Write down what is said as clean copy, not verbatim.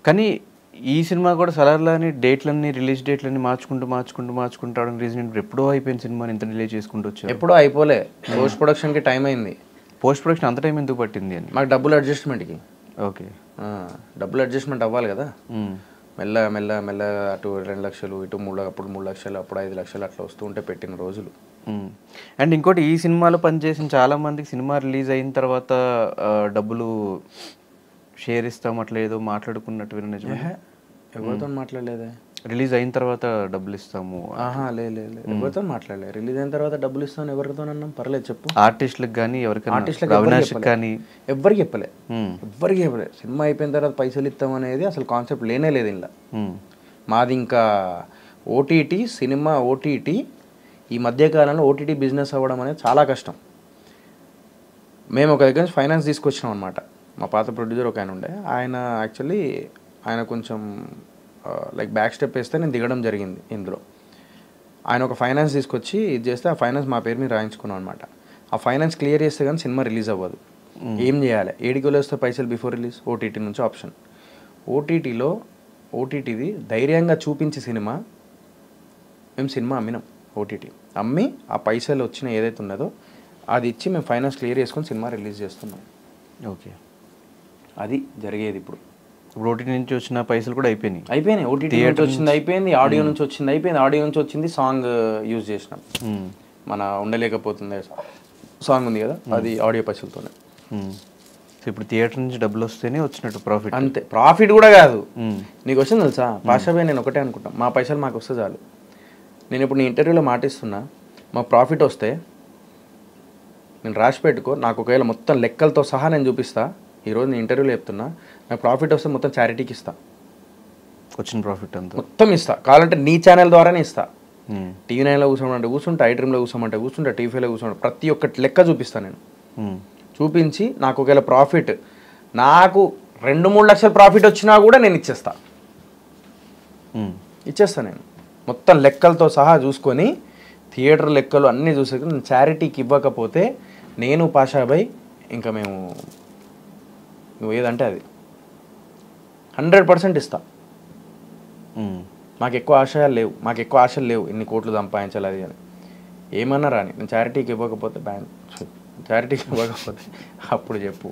కానీ ఈ సినిమా కూడా సలార్లని డేట్లన్నీ రిలీజ్ డేట్లన్నీ మార్చుకుంటాడు రీజన్ ఏంటి? ఎప్పుడో అయిపోయిన సినిమాని ఇంత డిలే చేసుకుంటూ వచ్చారు. ఎప్పుడో అయిపోలే, పోస్ట్ ప్రొడక్షన్కి టైం అయింది. పోస్ట్ ప్రొడక్షన్ అంత టైం ఎందుకు పట్టింది అని? మాకు డబ్బులు అడ్జస్ట్మెంట్కి. ఓకే, డబ్బులు అడ్జస్ట్మెంట్ అవ్వాలి కదా. మెల్ల అటు 2 లక్షలు, ఇటు అప్పుడు 3 లక్షలు, అప్పుడు 5 లక్షలు అట్లా వస్తూ ఉంటే పెట్టిన రోజులు. అండ్ ఇంకోటి, ఈ సినిమాలో పనిచేసిన చాలా మందికి సినిమా రిలీజ్ అయిన తర్వాత డబ్బులు షేర్ ఇస్తాం అట్లా ఏదో మాట్లాడుకున్నట్టు విన్న నిజమే? ఎవరితో మాట్లాడలేదే. రిలీజ్ అయిన తర్వాత డబ్బులు ఇస్తాము? లేదు, ఎవరితో మాట్లాడలేదు. రిలీజ్ అయిన తర్వాత డబ్బులు ఇస్తాను ఎవరితో అన్నాం? పర్లేదు చెప్పు. ఆర్టిస్టులకు కానీ ఎవరికైనా, ఆర్టిస్టులకు అవినాష్కి కానీ ఎవరికి చెప్పలే. సినిమా అయిపోయిన తర్వాత పైసలు ఇస్తాం అనేది అసలు కాన్సెప్ట్ లేనే లేదు ఇలా. మాది ఇంకా ఓటీటీ సినిమా. ఓటీటీ ఈ మధ్యకాలంలో ఓటీటీ బిజినెస్ అవ్వడం అనేది చాలా కష్టం. మేము ఒక దగ్గర నుంచి ఫైనాన్స్ తీసుకొచ్చినాం అనమాట. మా పాత ప్రొడ్యూసర్ ఒక ఆయన ఉండే, ఆయన యాక్చువల్లీ ఆయన కొంచెం లైక్ బ్యాక్ స్టెప్ వేస్తే నేను దిగడం జరిగింది ఇందులో. ఆయన ఒక ఫైనాన్స్ తీసుకొచ్చి ఇది చేస్తే ఆ ఫైనాన్స్ మా పేరు మీద రాయించుకున్నాం అనమాట. ఆ ఫైనాన్స్ క్లియర్ చేస్తే కానీ సినిమా రిలీజ్ అవ్వదు. ఏం చేయాలి? ఏడికి వస్తే పైసలు బిఫోర్ రిలీజ్ ఓటీటీ నుంచి ఆప్షన్. ఓటీటీది ధైర్యంగా చూపించి సినిమా మేము సినిమా అమ్మినాం. ఓటీటీ అమ్మి ఆ పైసలు వచ్చిన ఏదైతే ఉన్నదో అది ఇచ్చి మేము ఫైనాన్స్ క్లియర్ చేసుకొని సినిమా రిలీజ్ చేస్తున్నాం. ఓకే, అది జరిగేది. ఇప్పుడు ఓటీటీ నుంచి వచ్చిన పైసలు కూడా అయిపోయినాయి. ఓటీటీ నుంచి వచ్చింది అయిపోయింది, ఆడియో నుంచి వచ్చింది అయిపోయింది. ఆడియో నుంచి వచ్చింది సాంగ్ యూజ్ చేసినాం. మన ఉండలేకపోతుంది సాంగ్ ఉంది కదా, అది ఆడియో పైసలతోనే. ఇప్పుడు థియేటర్ నుంచి డబ్బులు వస్తేనే వచ్చినట్టు ప్రాఫిట్. అంతే, ప్రాఫిట్ కూడా కాదు. నీకు వచ్చింది తెలుసా పాషాభాయ్? నేను ఒకటే అనుకుంటా, మా పైసలు మాకు వస్తే చాలు. నేను ఇప్పుడు నీ ఇంటర్వ్యూలో మాటిస్తున్నా, మా ప్రాఫిట్ వస్తే నేను రాసి పెట్టుకో, నాకు ఒకవేళ మొత్తం లెక్కలతో సహా నేను చూపిస్తా. ఈరోజు నేను ఇంటర్వ్యూలో చెప్తున్నా, నాకు ప్రాఫిట్ వస్తే మొత్తం చారిటీకి ఇస్తా. వచ్చిన ప్రాఫిట్ అంతా మొత్తం ఇస్తా. కావాలంటే నీ ఛానల్ ద్వారానే ఇస్తా. టీవీ9లో కూర్చోమంటే కూర్చుంటా, ఐడ్రీమ్లో కూర్చోమంటే కూర్చుంటా, టీవీలో కూర్చోమంటే ప్రతి ఒక్కటి లెక్క చూపిస్తాను నేను. చూపించి నాకు ఒకవేళ ప్రాఫిట్, నాకు 2-3 లక్షల ప్రాఫిట్ వచ్చినా కూడా నేను ఇచ్చేస్తా నేను. మొత్తం లెక్కలతో సహా చూసుకొని థియేటర్ లెక్కలు అన్నీ చూసుకొని నేను చారిటీకి ఇవ్వకపోతే నేను పాషాభాయ్ ఇంకా మేము నువ్వు ఏదంటే అది 100% ఇస్తా. మాకు ఎక్కువ ఆశలు లేవు ఇన్ని కోట్లు సంపాదించాలి అది అని. ఏమన్నా రాని, నేను చారిటీకి ఇవ్వకపోతే అప్పుడు చెప్పు.